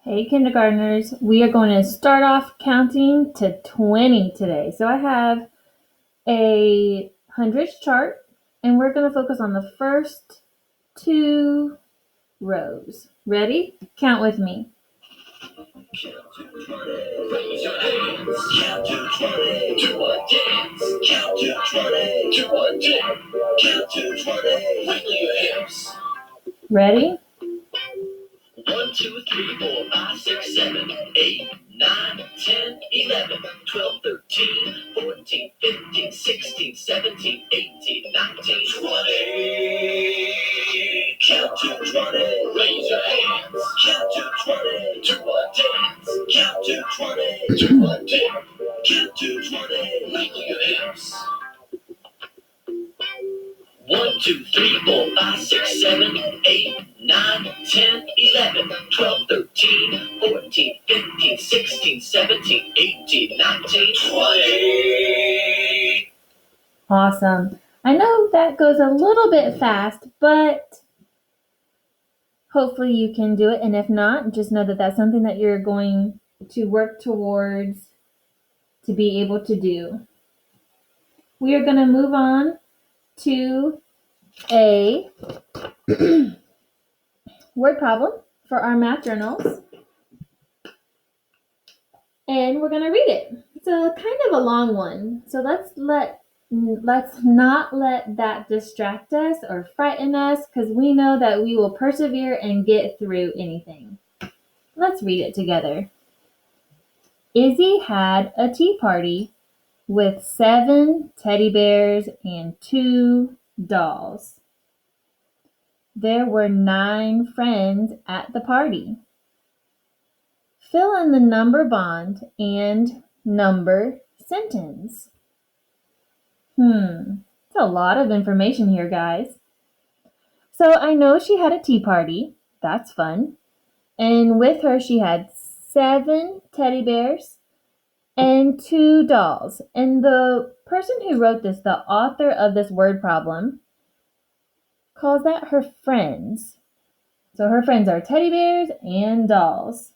Hey, kindergartners, we are going to start off counting to 20 today. So I have a hundreds chart, and we're going to focus on the first two rows. Ready? Count with me. Raise your hands. Count to 20. Do a dance. Count to 20. Do a dip. Count to 20. Wiggle your hips. Ready? 1, 2, 3, 4, 5, 6, 7, 8, 9, 10, 11, 12, 13, 14, 15, 16, 17, 18, 19, 20. Count to 20. Raise your hands. Count to 20. Do a dance. Count to 20. Do a dip. Count to 20. Wiggle your hips. 1, 2, 3, 4, 5, 6, 7, 8, 9, 10, 11, 12, 13, 14, 15, 16, 17, 18, 19, 20. Awesome. I know that goes a little bit fast, but hopefully you can do it. And if not, just know that that's something that you're going to work towards to be able to do. We are going to move on to a word problem for our math journals, and we're going to read it. It's a kind of a long one, so let's not let that distract us or frighten us, because we know that we will persevere and get through anything. Let's read it together. Izzy had a tea party with 7 teddy bears and 2 dolls. There were 9 friends at the party. Fill in the number bond and number sentence. It's a lot of information here, guys. So I know she had a tea party. That's fun. And with her, she had 7 teddy bears and 2 dolls. And the person who wrote this, the author of this word problem, calls that her friends. So her friends are teddy bears and dolls.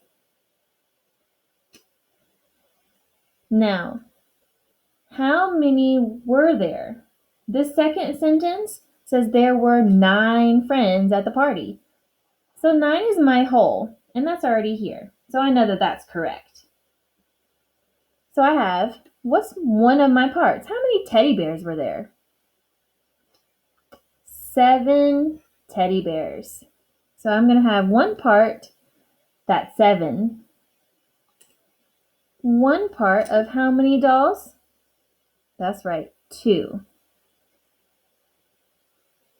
Now, how many were there? This second sentence says there were 9 friends at the party. So 9 is my whole, and that's already here. So I know that that's correct. So I have, what's one of my parts? How many teddy bears were there? 7 teddy bears. So I'm going to have one part, that's 7. One part of how many dolls? That's right, 2.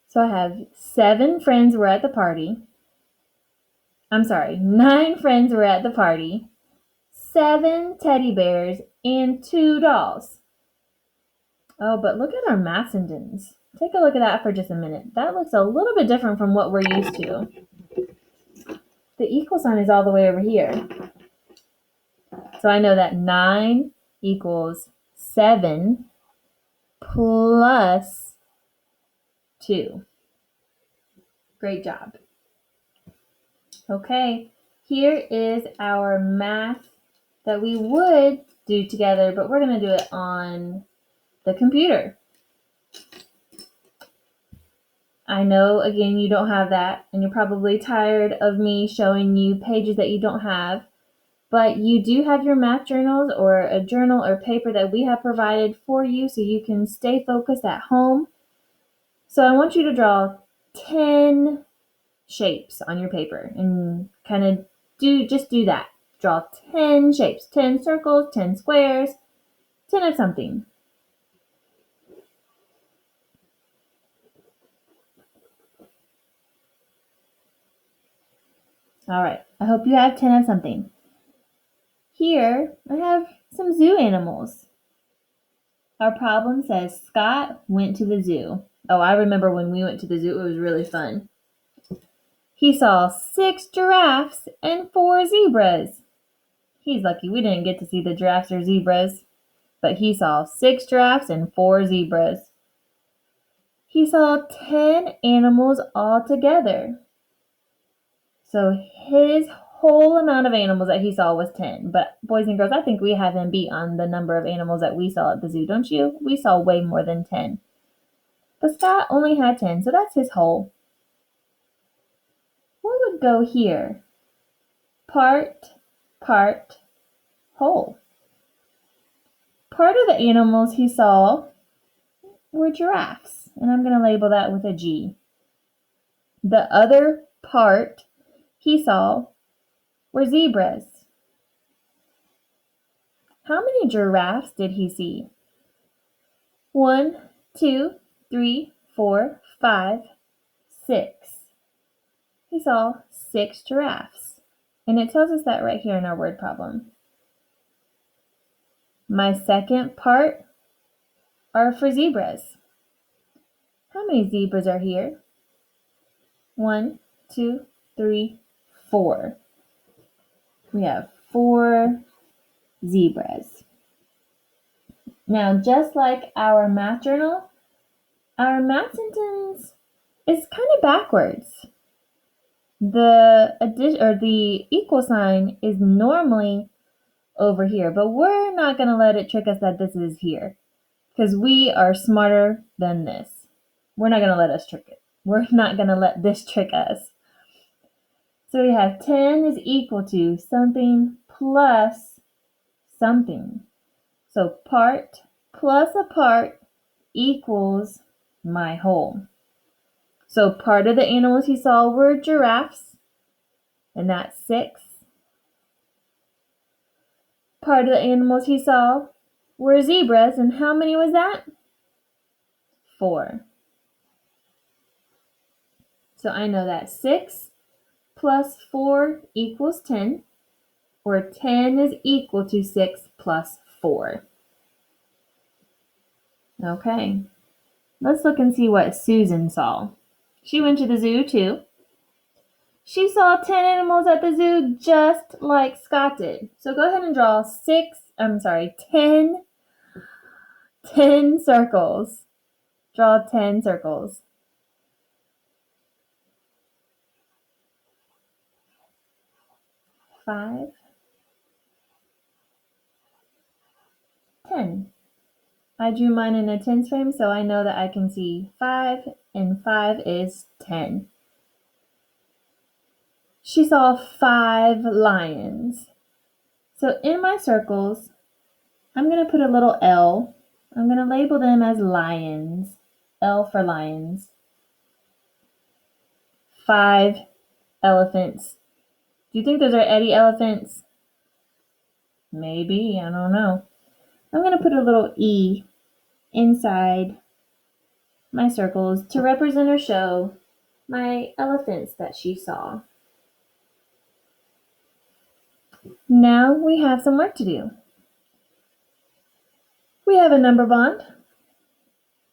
So I have 7 friends were at the party. 9 friends were at the party, 7 teddy bears, and 2 dolls. Oh, but look at our math sentence. Take a look at that for just a minute. That looks a little bit different from what we're used to. The equal sign is all the way over here. So I know that 9 equals 7 plus 2. Great job. Okay, here is our math that we would do together, but we're going to do it on the computer. I know, again, you don't have that, and you're probably tired of me showing you pages that you don't have, but you do have your math journals or a journal or paper that we have provided for you so you can stay focused at home. So I want you to draw 10 shapes on your paper and kind of do that. Draw 10 shapes, 10 circles, 10 squares, 10 of something. All right, I hope you have 10 of something. Here, I have some zoo animals. Our problem says Scott went to the zoo. Oh, I remember when we went to the zoo, it was really fun. He saw 6 giraffes and 4 zebras. He's lucky we didn't get to see the giraffes or zebras, but he saw 6 giraffes and 4 zebras. He saw 10 animals all together. So his whole amount of animals that he saw was 10. But boys and girls, I think we have him beat on the number of animals that we saw at the zoo, don't you? We saw way more than 10. But Scott only had 10, so that's his whole. What would go here? Part, whole. Part of the animals he saw were giraffes, and I'm going to label that with a G. The other part he saw were zebras. How many giraffes did he see? 1, 2, 3, 4, 5, 6. He saw 6 giraffes. And it tells us that right here in our word problem. My second part are for zebras. How many zebras are here? 1, 2, 3, 4. We have 4 zebras. Now, just like our math journal, our math sentence is kind of backwards. The addition or the equal sign is normally over here, but we're not going to let it trick us that this is here because we are smarter than this. We're not going to let us trick it. We're not going to let this trick us. So we have 10 is equal to something plus something. So part plus a part equals my whole. So part of the animals he saw were giraffes, and that's 6. Part of the animals he saw were zebras, and how many was that? 4. So I know that 6 plus 4 equals 10, or 10 is equal to 6 plus 4. Okay, let's look and see what Susan saw. She went to the zoo too. She saw 10 animals at the zoo just like Scott did. So go ahead and draw 10 circles. Draw 10 circles. 5, 10. I drew mine in a tens frame, so I know that I can see 5, and 5 is 10. She saw 5 lions. So in my circles, I'm going to put a little L. I'm going to label them as lions. L for lions. 5 elephants. Do you think those are Eddie elephants? Maybe, I don't know. I'm going to put a little E inside my circles to represent or show my elephants that she saw. Now we have some work to do. We have a number bond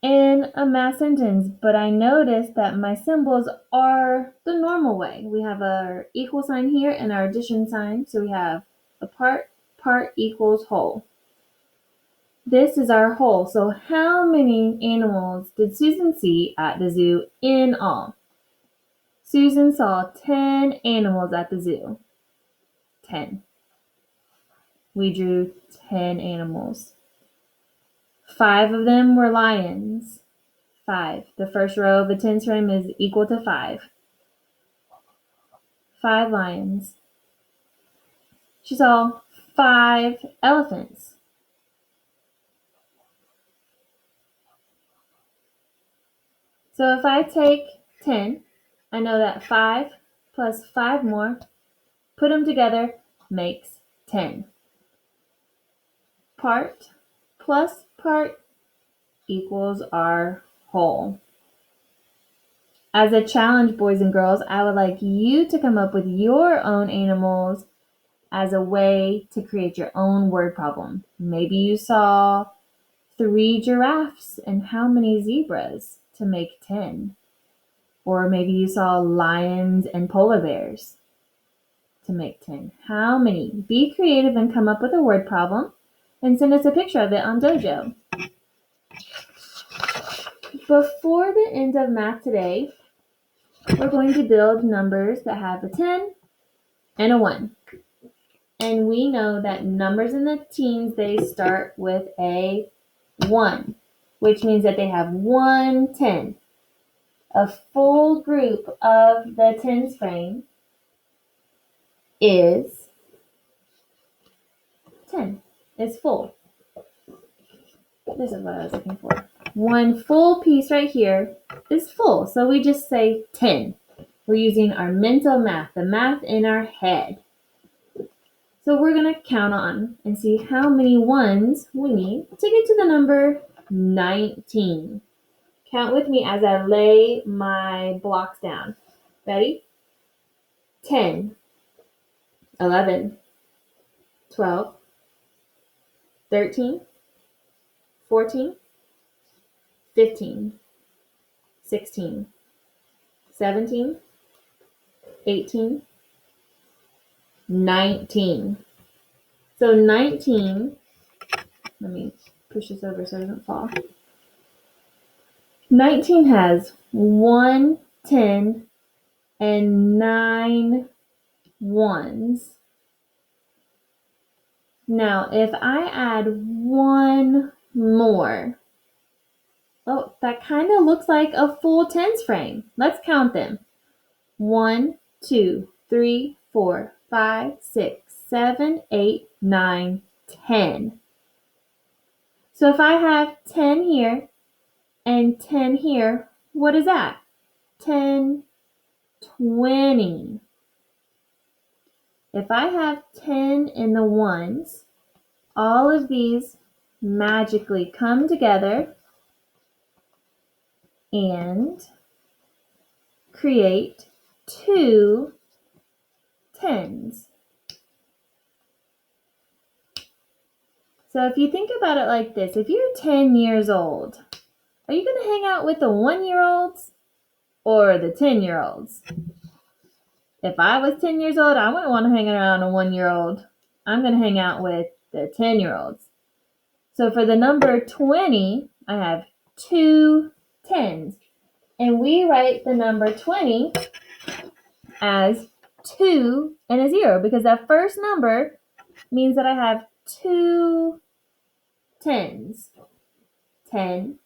and a math sentence, but I noticed that my symbols are the normal way. We have our equal sign here and our addition sign, so we have a part equals whole. This is our whole. So how many animals did Susan see at the zoo in all? Susan saw 10 animals at the zoo. 10. We drew 10 animals. 5 of them were lions. 5. The first row of the tens frame is equal to 5. 5 lions. She saw 5 elephants. So if I take 10, I know that 5 plus 5 more, put them together, makes 10. Part plus part equals our whole. As a challenge, boys and girls, I would like you to come up with your own animals as a way to create your own word problem. Maybe you saw 3 giraffes and how many zebras to make 10? Or maybe you saw lions and polar bears to make 10. How many? Be creative and come up with a word problem and send us a picture of it on Dojo. Before the end of math today, we're going to build numbers that have a 10, and a 1. And we know that numbers in the teens, they start with a 1, which means that they have 1 10. A full group of the tens frame is 10. It's full. This is what I was looking for. One full piece right here is full. So we just say 10. We're using our mental math, the math in our head. So we're going to count on and see how many ones we need to get to the number 19. Count with me as I lay my blocks down. Ready? 10, 11, 12, 13, 14, 15, 16, 17, 18, 19. So 19, let me push this over so it doesn't fall. 19 has 1 10 and 9 ones. Now, if I add one more, oh, that kind of looks like a full tens frame. Let's count them. 1, 2, 3, 4, 5, 6, 7, 8, 9, 10. So if I have 10 here and 10 here, what is that? 10, 20. If I have 10 in the ones, all of these magically come together and create 2 tens. So if you think about it like this, if you're 10 years old, are you going to hang out with the 1-year-olds or the 10-year-olds? If I was 10 years old, I wouldn't want to hang around a 1-year-old. I'm going to hang out with the 10-year-olds. So for the number 20, I have 2 tens. And we write the number 20 as 2 and a 0 because that first number means that I have 2 tens. 10,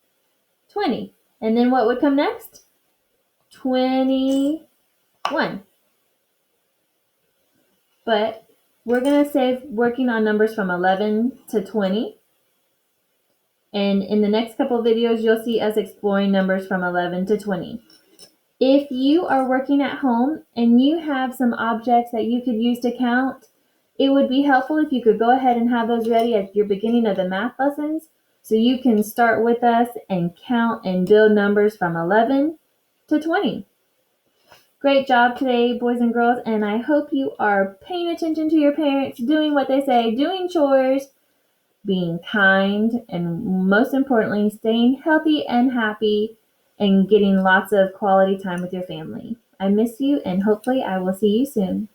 20. And then what would come next? 21. But we're going to save working on numbers from 11 to 20. And in the next couple of videos, you'll see us exploring numbers from 11 to 20. If you are working at home and you have some objects that you could use to count, it would be helpful if you could go ahead and have those ready at your beginning of the math lessons so you can start with us and count and build numbers from 11 to 20. Great job today, boys and girls, and I hope you are paying attention to your parents, doing what they say, doing chores, being kind, and most importantly, staying healthy and happy and getting lots of quality time with your family. I miss you, and hopefully I will see you soon.